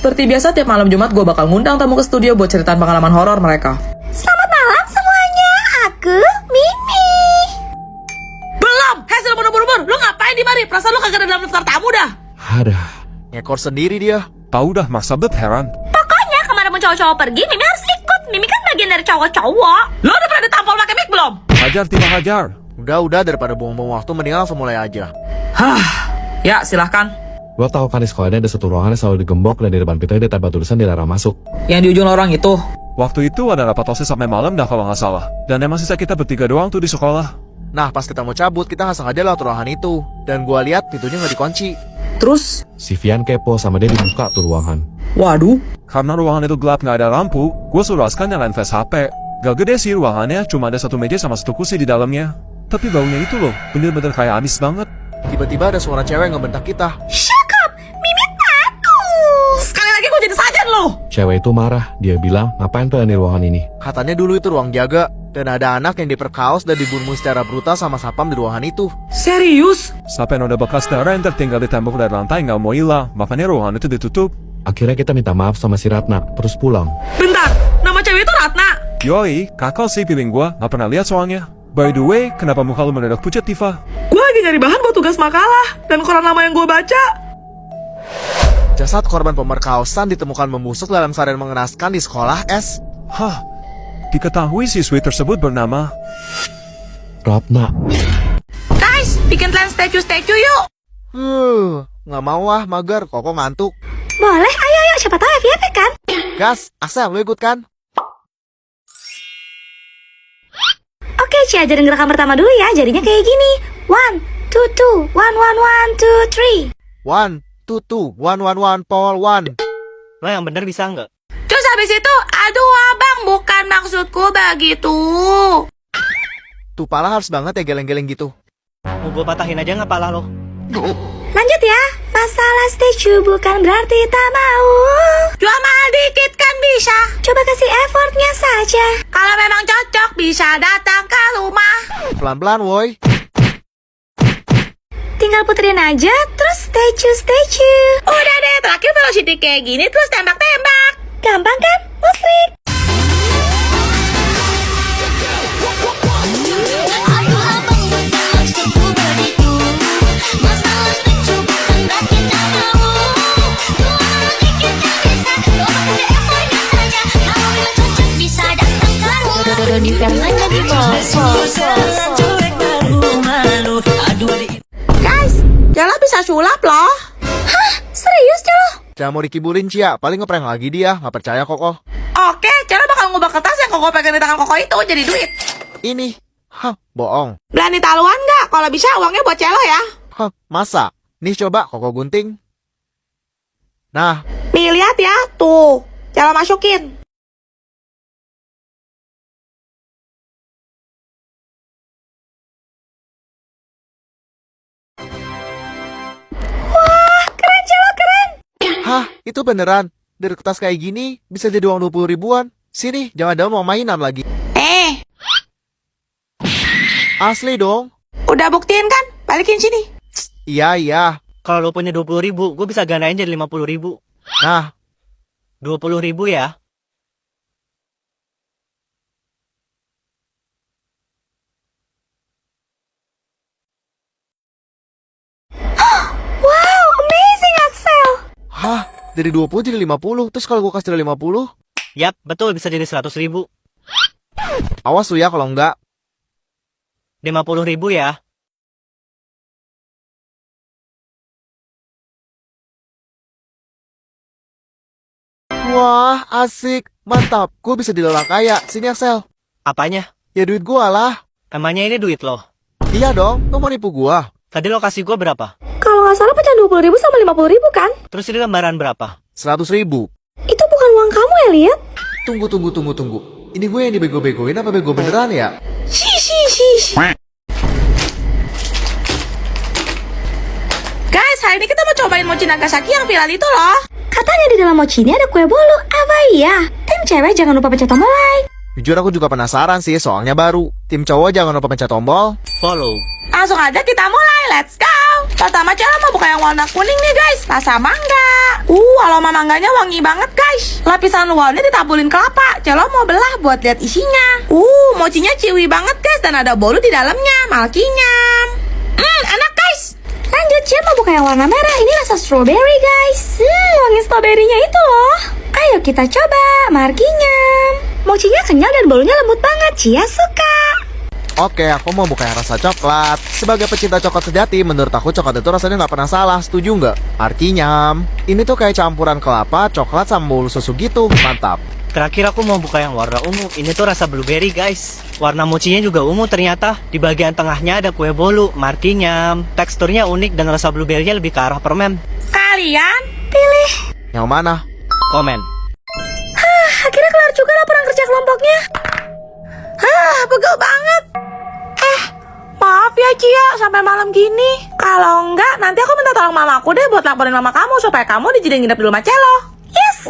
Seperti biasa tiap malam Jumat gue bakal ngundang tamu ke studio buat ceritain pengalaman horor mereka. Selamat malam semuanya, aku Mimi. Belum! Hasil buru-buru, lu ngapain di mari? Perasaan lu kagak ada dalam daftar tamu dah. Ada. Ngekor sendiri dia. Tahu dah masa bet heran. Pokoknya kemanapun cowok-cowok pergi, Mimi harus ikut. Mimi kan bagian dari cowok-cowok. Lu udah pernah ditampol pakai mic belum? Hajar tidak hajar. Udah daripada buang-buang waktu mendingan langsung mulai aja. Ya silahkan. Lo tahu kan di sekolahnya ada satu ruangan yang selalu digembok dan di depan pintunya ada tanda tulisan dilarang masuk. Yang di ujung lorong itu. Waktu itu ada rapat OSIS sampai malam dah kalau nggak salah. Dan emang sisa kita bertiga doang tuh di sekolah. Nah pas kita mau cabut kita nggak sengaja lewat ruangan itu. Dan gua lihat pintunya nggak dikunci. Terus? Si Vian kepo sama dia dibuka tuh ruangan. Waduh. Karena ruangan itu gelap nggak ada lampu, gue suruh Askan nyalain flash HP. Gak gede sih ruangannya, cuma ada satu meja sama satu kursi di dalamnya. Tapi baunya itu loh, bener-bener kayak amis banget. Tiba-tiba ada suara cewek ngebentak kita. Shut up, Mimi takut. Sekali lagi gue jadi sajen lo. Cewek itu marah, dia bilang ngapain tuh di ruangan ini. Katanya dulu itu ruang jaga. Dan ada anak yang diperkaos dan dibunuh secara brutal sama sapam di ruangan itu. Serius? Sampai noda bekas darah yang tertinggal di tembok dan lantai nggak mau hilang, makanya ruangan itu ditutup. Akhirnya kita minta maaf sama si Ratna, terus pulang. Bentar, nama cewek itu Ratna. Yoi, kakak sih pilih gua, nggak pernah lihat soalnya. By the way, kenapa muka lu mendadak pucat, Tifa? Gue lagi nyari bahan buat tugas makalah. Dan koran lama yang gue baca. Jasad korban pemerkosaan ditemukan membusuk dalam keadaan mengenaskan di sekolah S. Hah, diketahui siswi tersebut bernama Ratna. Guys, bikin plan statue yuk. Nggak mau ah, mager, koko ngantuk. Boleh, ayo, siapa tahu FYP kan? Gas, Axel, lu ikut kan? Oke, Ci ajarin gerakan pertama dulu ya, jadinya kayak gini. 1, 2, 2, 1, 1, 1, 2, 3. 1, 2, 2, 1, 1, 1, Paul, 1. Lo yang bener bisa nggak? Terus habis itu, aduh abang, bukan maksudku begitu. Tuh pala harus banget ya geleng-geleng gitu. Mau gue patahin aja nggak pala lo? Lanjut ya, masalah statue bukan berarti tak mau. Jual mahal dikit kan bisa. Coba kasih effortnya saja. Kalau memang cocok bisa datang ke rumah. Pelan-pelan woi. Tinggal puterin aja, terus statue. Udah deh, terakhir velocity kayak gini, terus tembak-tembak. Gampang kan, musrik? Guys, Jala bisa sulap loh. Hah? Serius, Jalo? Jangan mau dikibulin Cia, paling ngeprank lagi dia, nggak percaya koko. Oke, Jala bakal ngubah kertas yang Koko pegang di tangan Koko itu jadi duit. Ini, bohong. Berani taruhan nggak? Kalau bisa uangnya buat Celo ya. Masa? Nih coba koko gunting. Nah, Nih lihat ya, tuh. Jala masukin. Keren, Jalo, keren. itu beneran. Dari kertas kayak gini, bisa jadi uang 20 ribuan. Sini, jangan ada mau mainan lagi. Asli dong. Udah buktiin kan? Balikin sini. Iya. Kalau lo punya 20 ribu, gue bisa gandain jadi 50 ribu. Nah, 20 ribu ya. Wow, amazing, Axel. dari 20 jadi 50. Terus kalau gue kasih dari 50, Yap, betul bisa jadi 100 ribu. awas tuh ya kalau enggak. 50 ribu ya. Wah, asik. Mantap. Gue bisa dilelang kaya. Sini Axel. Apanya? Ya duit gue lah. Emangnya ini duit lo? Iya dong, lo mau nipu gue. Tadi lo kasih gue berapa? Kalau nggak salah pecahan 20.000 sama 50.000 kan? Terus ini lembaran berapa? 100 ribu. Itu bukan uang kamu, Elliot. Tunggu. Ini gue yang dibego-begoin apa bego beneran ya? Shish. Guys, hari ini kita mau cobain mochi Nagasaki yang viral itu loh. Katanya di dalam mochi ini ada kue bolu. Apa iya? Tim cewek jangan lupa pencet tombol like. Jujur aku juga penasaran sih, soalnya baru. Tim cowok jangan lupa pencet tombol. Follow. Langsung aja kita mulai, let's go. Pertama Cela mau buka yang warna kuning nih guys, rasa mangga. Aroma mangganya wangi banget guys. Lapisan luarnya ditabulin kelapa. Cela mau belah buat lihat isinya. Mochinya ciwi banget guys dan ada bolu di dalamnya, malkinya. Enak guys. Lanjut Cela mau buka yang warna merah. Ini rasa strawberry guys. Wangi stroberinya itu loh. Ayo kita coba, markinya. Mochinya kenyal dan bolunya lembut banget. Cia suka. Oke, aku mau buka yang rasa coklat. Sebagai pecinta coklat sejati, menurut aku coklat itu rasanya nggak pernah salah. Setuju nggak? Artinya, ini tuh kayak campuran kelapa, coklat, sama bolu susu gitu. Mantap. Terakhir aku mau buka yang warna ungu. Ini tuh rasa blueberry guys. Warna mochinya juga ungu ternyata. Di bagian tengahnya ada kue bolu, markinya. Teksturnya unik dan rasa blueberry-nya lebih ke arah permen. Kalian pilih. Yang mana? Komen. Akhirnya kelar juga laporan kerja kelompoknya. Pegel banget. Maaf ya Cia, sampai malam gini. Kalau enggak, nanti aku minta tolong mamaku deh buat laporin mama kamu supaya kamu dijadiin nginep di rumah Celo. Yes.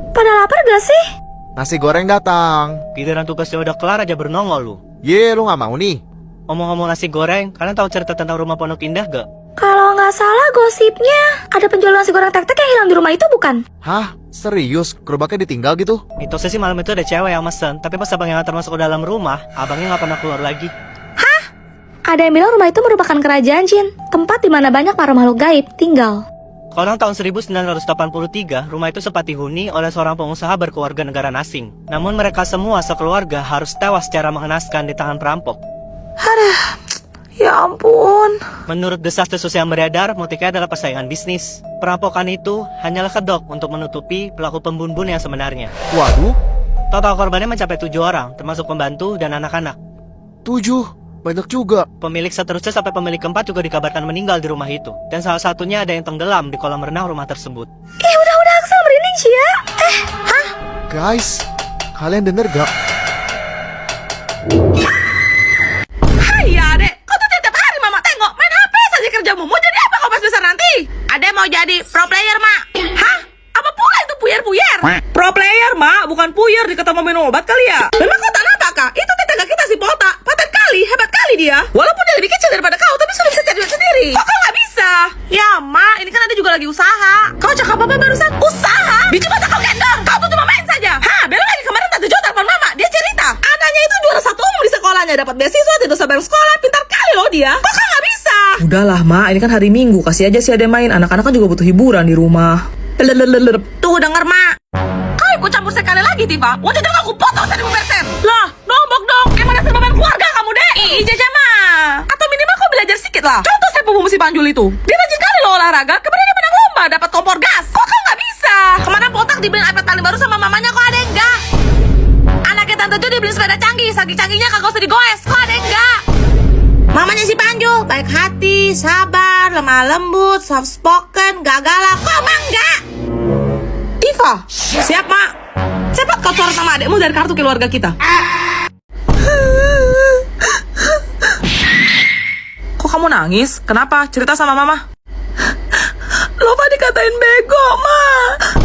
Pada lapar gak sih? Nasi goreng datang. Giliran tugasnya udah kelar aja bernongol lu. Ye, lu nggak mau nih? Ngomong-ngomong nasi goreng, kalian tahu cerita tentang rumah Pondok Indah gak? Kalau nggak salah gosipnya ada penjual nasi goreng tek-tek yang hilang di rumah itu bukan? Hah? Serius? Gerobaknya ditinggal gitu? Mitosnya sih malam itu ada cewek yang mesen, tapi pas abangnya ngantar masuk ke dalam rumah, abangnya nggak pernah keluar lagi. Ada yang bilang rumah itu merupakan kerajaan jin, tempat di mana banyak para makhluk gaib tinggal. Konon tahun 1983, rumah itu sempat dihuni oleh seorang pengusaha berkeluarga negara asing. Namun mereka semua sekeluarga harus tewas secara mengenaskan di tangan perampok. Ya ampun. Menurut desas-desus yang beredar, motifnya adalah persaingan bisnis. Perampokan itu hanyalah kedok untuk menutupi pelaku pembunuh yang sebenarnya. Waduh, Total korbannya mencapai 7 orang, termasuk pembantu dan anak-anak. 7. Banyak juga. Pemilik seterusnya sampai pemilik keempat juga dikabarkan meninggal di rumah itu. Dan salah satunya ada yang tenggelam di kolam renang rumah tersebut. Udah Axel merinding Cia. Guys, kalian denger gak? Hai adek, kau tuh tiap hari mama tengok main HP saja kerjamu. Mau jadi apa kau pas besar nanti? Adek mau jadi pro player mak. Hah? Apa pula itu puyer-puyer? Pro player, Mak, bukan puyer dikata mau minum obat kali ya. Memang kau tak nampak kah? Itu tetangga kita si Pota. Paten kali, hebat kali dia. Walaupun dia lebih kecil daripada kau, tapi sudah bisa cari duit sendiri. Kok kau nggak bisa? Ya, Mak, ini kan ada juga lagi usaha. Kau cakap apa barusan? Usaha? Biji mata kau gendong. Kau tuh cuma main saja. Belum lagi kemarin Tante Jo telepon Mama, dia cerita anaknya itu juara 1 umum di sekolahnya, dapat beasiswa, tidak usah bayar sekolah, pintar kali loh dia. Kok kau nggak bisa? Udahlah, Mak, ini kan hari Minggu, kasih aja sih ada main. Anak-anak kan juga butuh hiburan di rumah. Tuh denger mak. Kau ikut campur sekali lagi Tifa. Mau jadi aku potong 1000%. Lah, nombok dong. Emang dasar beban keluarga kamu deh. Jaja mah. Atau minimal kau belajar sedikit lah. Contoh saya pembunuh si Panjul itu. Dia rajin kali loh olahraga. Kemarin dia menang lomba, dapat kompor gas. Kok kau nggak bisa? Kemana Potak dibeliin iPad paling baru sama mamanya, kok ada enggak? Anaknya Tante Jo dibeliin sepeda canggih. Saking canggihnya kagak usah digoes. Kok ada enggak? Mamanya si Panju baik hati, sabar, lemah lembut, soft spoken, gak galak. Kok emang enggak? Tifa, siap Mak. Cepat kau coret nama adekmu dari kartu keluarga kita. Kok kamu nangis? Kenapa? Cerita sama Mama. Lova dikatain bego, Ma.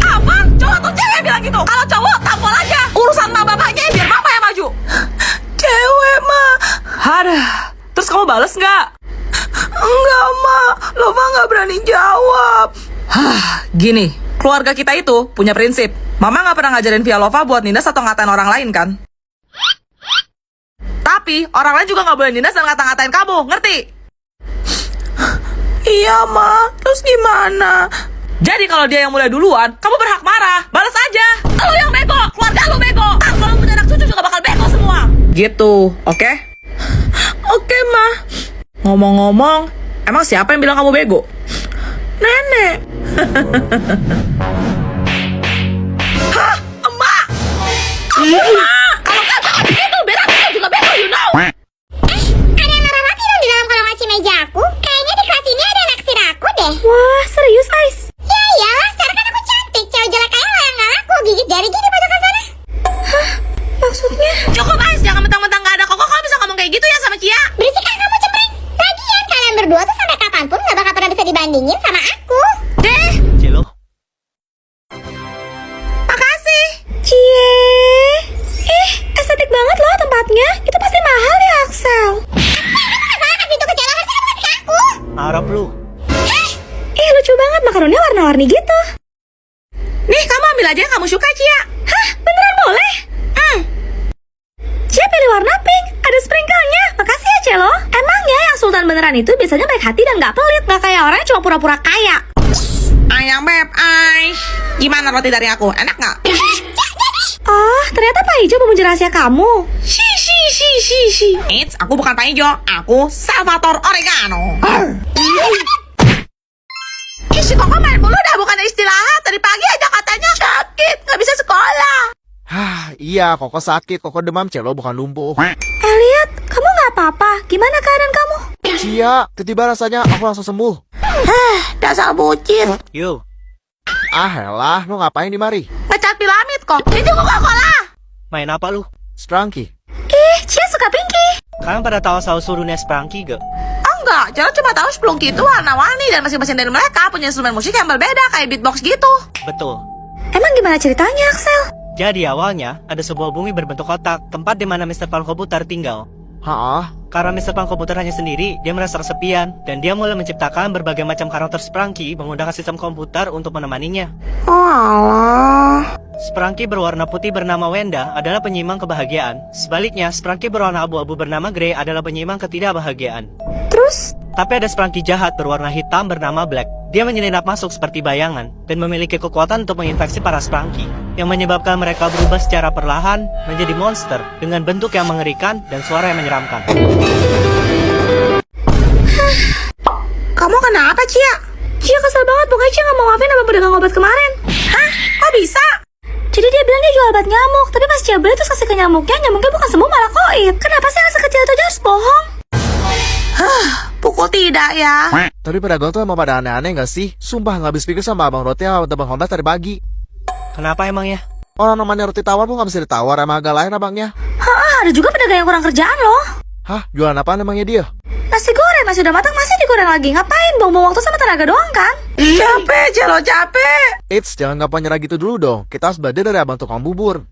Apa? Cowok atau cewek bilang gitu? Kalau cowok, tampol aja. Urusan ma bapaknya biar mama yang maju. Cewek, Ma. Aduh. Terus kamu bales nggak? Enggak, Ma. Lova nggak berani jawab. Gini. Keluarga kita itu punya prinsip. Mama nggak pernah ngajarin via Lova buat nindas atau ngatain orang lain kan? Tapi orang lain juga nggak boleh nindas dan ngata-ngatain kamu, ngerti? Iya, Ma. Terus gimana? Jadi kalau dia yang mulai duluan, kamu berhak marah. Balas aja. Lu yang bego, keluarga lu bego. Kalau punya anak cucu juga bakal bego semua. Gitu, oke? Oke, Ma. Ngomong-ngomong, emang siapa yang bilang kamu bego? Nenek. Hah? Emak? Emak? Kalau kata begitu, berat itu juga bego, you know. Ada yang naramati dong di dalam kolong laci meja aku. Kayaknya di kelas ini ada naksir aku deh. Wah, serius, Ais? Ya iyalah, sekarang kan aku cantik. Cewek jelek kayak lo yang nggak aku gigit jari gini pojokan sana. Maksudnya? Cukup, Ais. Jangan mentang-mentang gak ada koko. Kau bisa ngomong kayak gitu ya sama Cia? Berisik kan kamu cempreng. Lagian kalian berdua tuh sampai kapanpun nggak bakal pernah bisa dibandingin sama aku. Deh. Celo. Makasih. Cie. warna-warni gitu. Nih, kamu ambil aja yang kamu suka, Cia. Hah, beneran boleh? Cia pilih warna pink, ada sprinkle-nya. Makasih ya, Celo. Emangnya yang sultan beneran itu biasanya baik hati dan gak pelit, gak kayak orang yang cuma pura-pura kaya. Ayang Beb, gimana roti dari aku? Enak nggak? Oh, ternyata Pak Ijo pemuja rahasia kamu. Si. Eits, aku bukan Pak Ijo, aku Salvatore Oregano. Si Koko main mulu dah, bukan istirahat. Tadi pagi aja katanya sakit, nggak bisa sekolah. Hah, iya, Koko sakit, Koko demam, Celo bukan lumpuh. Elliot, kamu gak apa-apa? Gimana keadaan kamu? Cia, tiba-tiba rasanya aku langsung sembuh. Dasar bucin. Yo, Ah, helah, lu ngapain di mari? Ngecat piramid kok. Ini Coca-Cola. main apa lu? Strangki. Ih, Cia suka pinky. Kalian pada tahu suruhnya Sprangki gak? Oh enggak, Cela cuma tahu Splunky itu warna-warni dan masing-masing dari mereka punya instrumen musik yang berbeda kayak beatbox gitu. Betul. Emang gimana ceritanya, Axel? Jadi awalnya ada sebuah bumi berbentuk kotak, tempat di mana Mr. Pan Komputer tinggal. Hah? Karena Mr. Pan Komputer hanya sendiri, dia merasa kesepian, dan dia mulai menciptakan berbagai macam karakter Sprangki menggunakan sistem komputer untuk menemaninya. Oh alah. Sprangki berwarna putih bernama Wenda adalah penyeimbang kebahagiaan. Sebaliknya, Sprangki berwarna abu-abu bernama Grey adalah penyeimbang ketidakbahagiaan. Terus, Tapi ada Sprangki jahat berwarna hitam bernama Black. Dia menyelinap masuk seperti bayangan dan memiliki kekuatan untuk menginfeksi para Sprangki, yang menyebabkan mereka berubah secara perlahan menjadi monster dengan bentuk yang mengerikan dan suara yang menyeramkan. Kamu kenapa, Cia? Cia kesel banget pokoknya Cia gak mau maafin sama pedagang obat kemarin. Hah? Kok bisa? Jadi dia bilang dia jual obat nyamuk, tapi pas Cia beli terus kasih ke nyamuknya bukan sembuh malah koit. Kenapa sih yang sekecil itu aja harus bohong? Pukul tidak ya. Tapi pedagang tuh emang pada aneh-aneh gak sih? Sumpah gak habis pikir sama Abang Roti sama Abang Honda tadi pagi. Kenapa emangnya? Orang namanya roti tawar pun gak bisa ditawar, emang agak lain abangnya. Hah, ada juga pedagang yang kurang kerjaan loh. Hah? Jualan apaan emangnya dia? Nasi goreng, nasi udah matang masih digoreng lagi. Ngapain? Buang-buang waktu sama tenaga doang kan? Capek, Celo capek. Eits, jangan gampang nyerah gitu dulu dong. Kita harus belajar dari abang tukang bubur.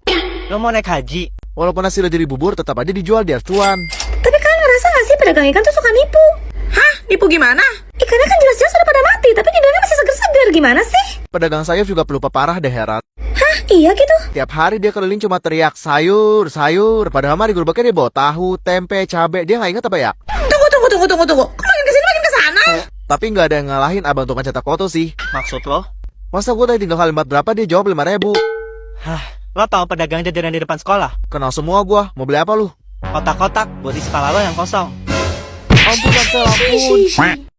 Lo mau naik haji? Walaupun nasi udah jadi bubur, tetap aja dijual di acuan. Tapi kalian ngerasa gak sih pedagang ikan tuh suka nipu? Hah? Nipu gimana? Ikannya kan jelas-jelas udah pada mati, tapi dibilangnya masih seger-seger. Gimana sih? Pedagang sayur juga pelupa parah deh, heran. Hah, iya gitu? Tiap hari dia keliling cuma teriak sayur, sayur. Padahal mah di gerobaknya dia bawa tahu, tempe, cabe. Dia nggak inget apa ya? Tunggu. Kok makin kesini makin kesana? Tapi nggak ada yang ngalahin abang tukang cetak foto sih. Maksud lo? Masa gue tadi tinggal kalimat berapa dia jawab 5.000. Hah, lo tahu pedagang jajanan di depan sekolah? Kenal semua gue. Mau beli apa lu? Kotak-kotak buat isi kepala lo yang kosong. Ampun, Axel, ampun.